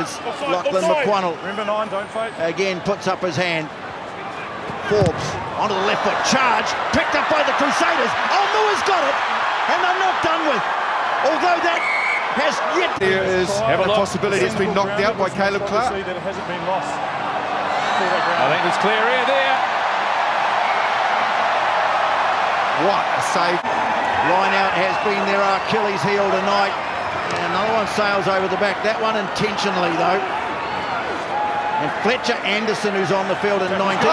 Tigers. Lachlan McQuannell. Remember 9, don't fake. Again puts up his hand. Forbes onto the left foot charge, picked up by the Crusaders. Oh, Mua's got it, and they're not done with. Although that has yet. There is a possibility it's been knocked out by Caleb Clark. That it hasn't been lost. I think there's clear air there. What a save. Line out has been their Achilles heel tonight. And another one sails over the back. That one intentionally, though. And Fletcher Anderson, who's on the field in 19.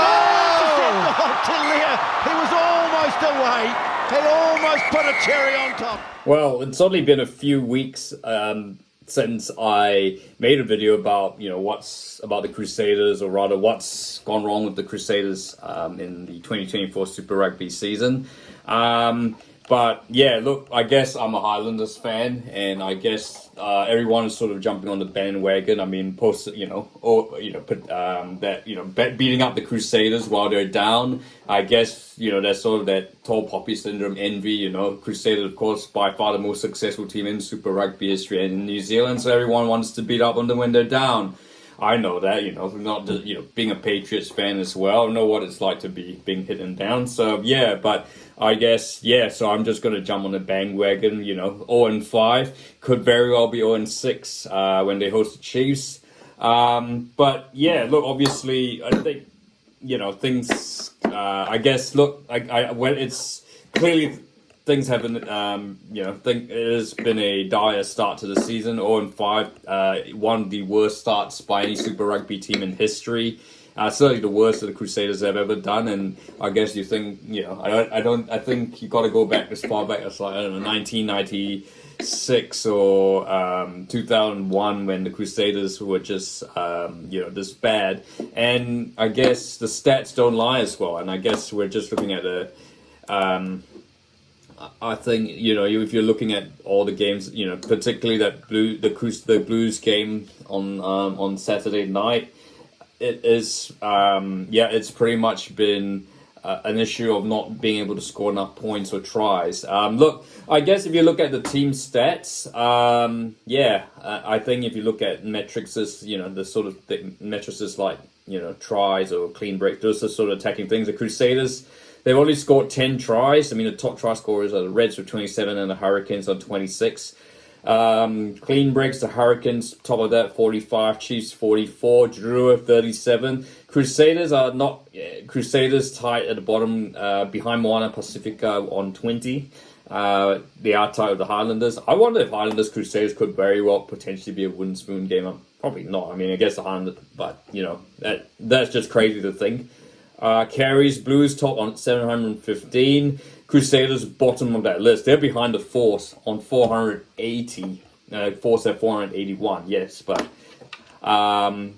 Talia, he was almost away. He almost put a cherry on top. Well, it's only been a few weeks since I made a video about, what's about the Crusaders, or rather what's gone wrong with the Crusaders in the 2024 Super Rugby season. But yeah, look, I guess I'm a Highlanders fan, and I guess everyone is sort of jumping on the bandwagon. I mean, beating up the Crusaders while they're down. I guess there's sort of that tall poppy syndrome, envy. Crusaders, of course, by far the most successful team in Super Rugby history and in New Zealand. So everyone wants to beat up on them when they're down. I know that, not just, being a Patriots fan as well. I know what it's like to be being hit and down. So yeah, but I guess, so I'm just going to jump on the bandwagon, 0-5. Could very well be 0-6 when they host the Chiefs. But yeah, look, obviously, I think, things, I guess, look, it's clearly things haven't, it has been a dire start to the season. 0-5, one of the worst starts by any Super Rugby team in history. Certainly the worst that the Crusaders have ever done, and I guess you think, I think you got to go back as far back as 1996 or 2001 when the Crusaders were just, this bad. And I guess the stats don't lie as well, and I guess we're just looking at I think if you're looking at all the games, particularly that the Blues game on Saturday night, it is it's pretty much been an issue of not being able to score enough points or tries. Look, I guess if you look at the team stats, I think if you look at metrics, the sort of metrics like tries or clean break, those are sort of attacking things. The Crusaders, they've only scored 10 tries. I mean, the top try scorers are the Reds with 27 and the Hurricanes on 26. Clean breaks, the Hurricanes, top of that, 45. Chiefs, 44. Drua, 37. Crusaders are not... Crusaders tied at the bottom behind Moana Pacifica on 20. They are tied with the Highlanders. I wonder if Highlanders Crusaders could very well potentially be a wooden spoon game. Probably not. I mean, I guess the Highlanders... But, that's just crazy to think. Carries, Blues top on 715. Crusaders bottom of that list. They're behind the Force on 480. Force at 481, yes. But and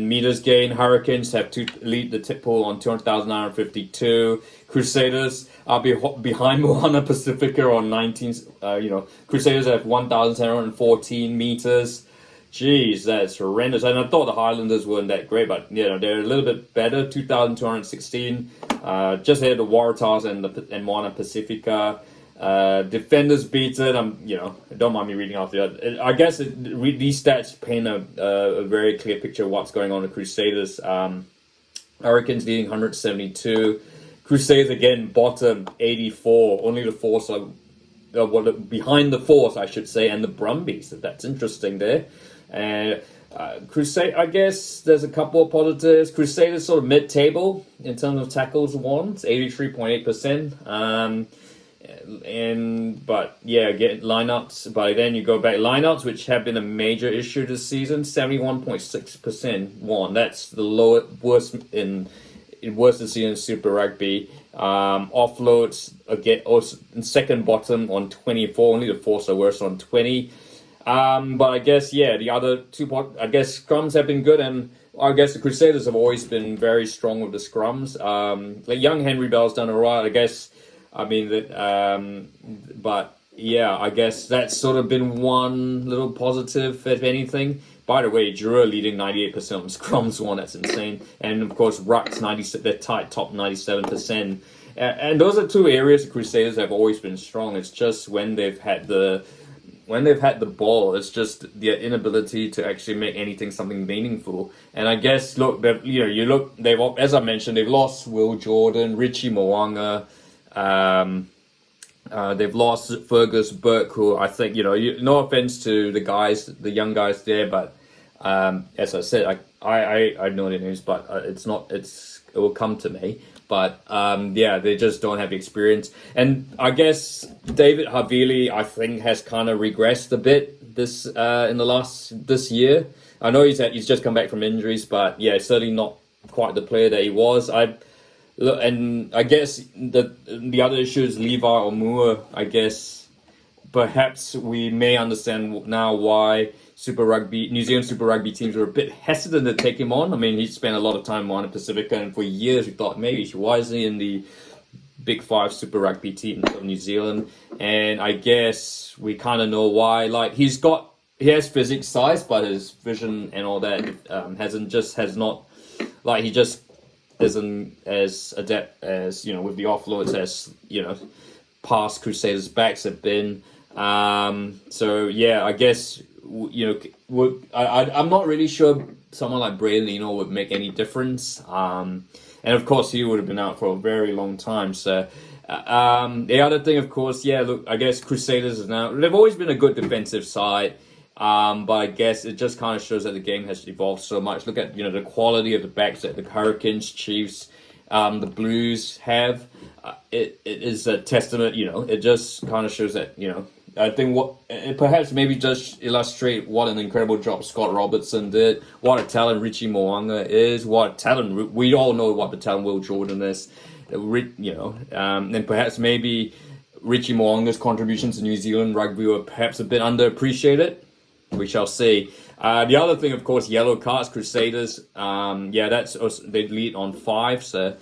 meters gain, Hurricanes have to lead the tip pool on 200,952. Crusaders are behind Moana Pacifica on 19. Crusaders have 1,714 meters. Jeez, that's horrendous. And I thought the Highlanders weren't that great, but they're a little bit better. 2,216, just ahead of the Waratahs and Moana Pacifica. Defenders beaten. Don't mind me reading off the. I guess these stats paint a very clear picture of what's going on with Crusaders. Hurricanes leading 172. Crusaders again bottom 84. Only the Force are behind the Force, I should say, and the Brumbies. That's interesting there. And Crusade, I guess there's a couple of positives. Crusaders sort of mid-table in terms of tackles won. It's 83.8%. Get lineups. But then you go back lineups, which have been a major issue this season. 71.6% won. That's the worst this season in Super Rugby. Offloads again, also second bottom on 24. Only the Force are worse on 20. But I guess, the other two, scrums have been good, and I guess the Crusaders have always been very strong with the scrums. Young Henry Bell's done alright, I guess. I guess that's sort of been one little positive, if anything. By the way, Drua leading 98% on scrums one, that's insane. And of course, Rucks, they're tight, top 97%. And those are two areas the Crusaders have always been strong. It's just when they've had when they've had the ball, it's just their inability to actually make anything something meaningful. And I guess look, they've as I mentioned, they've lost Will Jordan, Richie Mo'unga, they've lost Fergus Burke, who I think no offense to the young guys there, but as I said, I know their names, but it will come to me. But they just don't have experience. And I guess David Havili, I think, has kind of regressed a bit this year. I know he's just come back from injuries, but yeah, certainly not quite the player that he was. And I guess the other issue is Levi Omua. I guess perhaps we may understand now why New Zealand Super Rugby teams were a bit hesitant to take him on. I mean, he spent a lot of time on Pacifica, and for years we thought maybe why is he in the Big Five Super Rugby team of New Zealand? And I guess we kind of know why. Like he has physics size, but his vision and all that he just isn't as adept as with the offloads as past Crusaders backs have been. So yeah, I guess. I'm not really sure someone like Braylon Eno would make any difference. And of course, he would have been out for a very long time. So the other thing, of course, I guess Crusaders they've always been a good defensive side. But I guess it just kind of shows that the game has evolved so much. Look at the quality of the backs that the Hurricanes, Chiefs, the Blues have. It is a testament. It just kind of shows that I think perhaps maybe just illustrate what an incredible job Scott Robertson did, what a talent Richie Mo'unga is, what talent we all know what the talent Will Jordan is, and perhaps maybe Richie Mo'unga's contribution to New Zealand rugby were perhaps a bit underappreciated. We shall see. The other thing, of course, yellow cards, Crusaders. That's they lead on 5. So.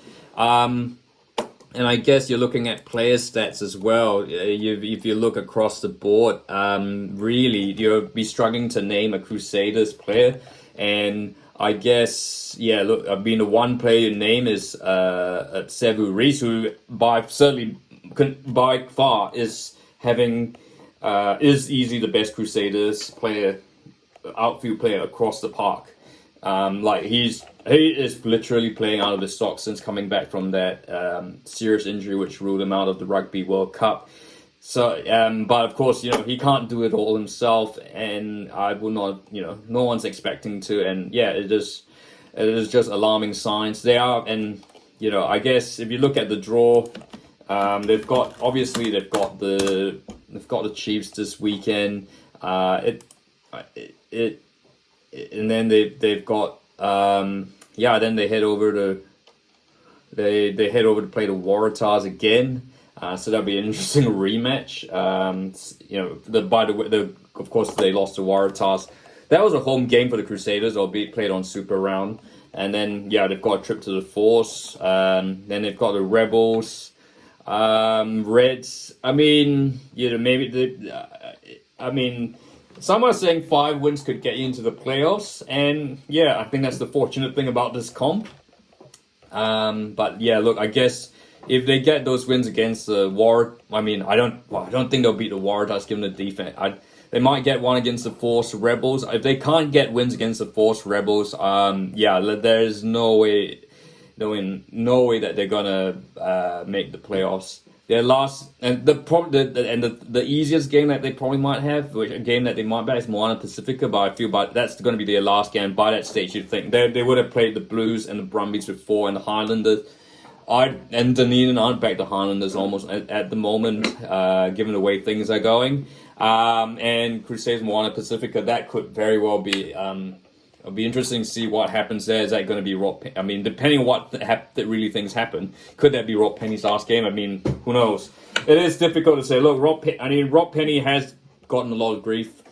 And I guess you're looking at player stats as well. If you look across the board, really, you'll be struggling to name a Crusaders player. And I guess, the one player you name is Sevu Reece, who by far is easily the best Crusaders outfield player across the park. He is literally playing out of his socks since coming back from that serious injury which ruled him out of the Rugby World Cup. So, but of course, he can't do it all himself, and I would not, no one's expecting to, and it is just alarming signs. They are, and I guess if you look at the draw, they've got the Chiefs this weekend. And then they've got. Then they head over to play the Waratahs again. So that'll be an interesting rematch. Of course they lost to Waratahs. That was a home game for the Crusaders, albeit played on Super Round. And then they've got a trip to the Force. Then they've got the Rebels, Reds. I mean, some are saying 5 wins could get you into the playoffs, and I think that's the fortunate thing about this comp. I guess if they get those wins against the I don't think they'll beat the Waratahs given the defense. They might get one against the Force Rebels. If they can't get wins against the Force Rebels, there's no way that they're gonna make the playoffs. Their last and the easiest game that they probably might have, a game that they might bet is Moana Pacifica, but I feel that's going to be their last game. By that stage, you'd think they would have played the Blues and the Brumbies before, and the Highlanders. Dunedin aren't back to Highlanders almost at the moment, given the way things are going. And Crusaders Moana Pacifica, that could very well be. It'll be interesting to see what happens there. Is that going to be Rob? I mean, depending on what that really things happen, could that be Rob Penny's last game? I mean, who knows? It is difficult to say. Look, Rob Penny has gotten a lot of grief,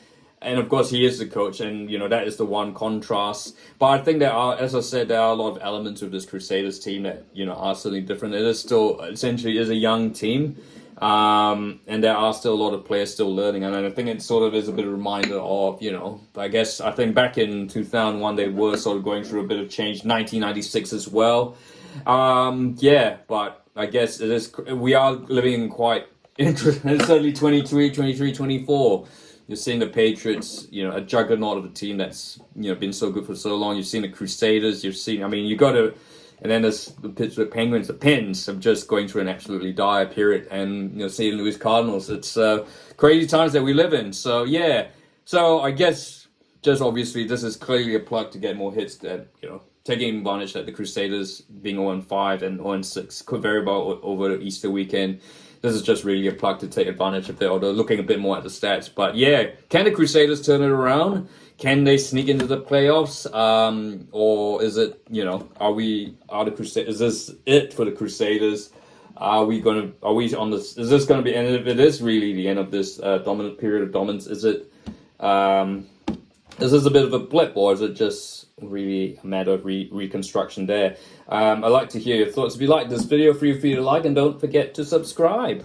and of course he is the coach, and that is the one contrast. But I think as I said, there are a lot of elements of this Crusaders team that are certainly different. It is still essentially a young team. And there are still a lot of players still learning, and I think it sort of is a bit of a reminder of, I think back in 2001 they were sort of going through a bit of change, 1996 as well. But I guess we are living in quite interesting, certainly 23, 24. You're seeing the Patriots, you know, a juggernaut of a team that's, you know, been so good for so long. You've seen the Crusaders. You've seen, I mean, you got to, and then there's the Pittsburgh Penguins, the Pens, are just going through an absolutely dire period. And, you know, St. Louis Cardinals. It's crazy times that we live in. So, yeah. So, I guess, just obviously, this is clearly a plug to get more hits that, you know, taking advantage that the Crusaders being 0-5 and 0-6 could very well over the Easter weekend. This is just really a plug to take advantage of that, or they're looking a bit more at the stats. But yeah, can the Crusaders turn it around? Can they sneak into the playoffs? Or is it, you know, are the Crusaders, is this it for the Crusaders? Are we on this, is this going to be, and if it is really the end of this dominant period of dominance, is this a bit of a blip, or is it just really a matter of reconstruction there? I'd like to hear your thoughts. If you like this video, feel free to like, and don't forget to subscribe.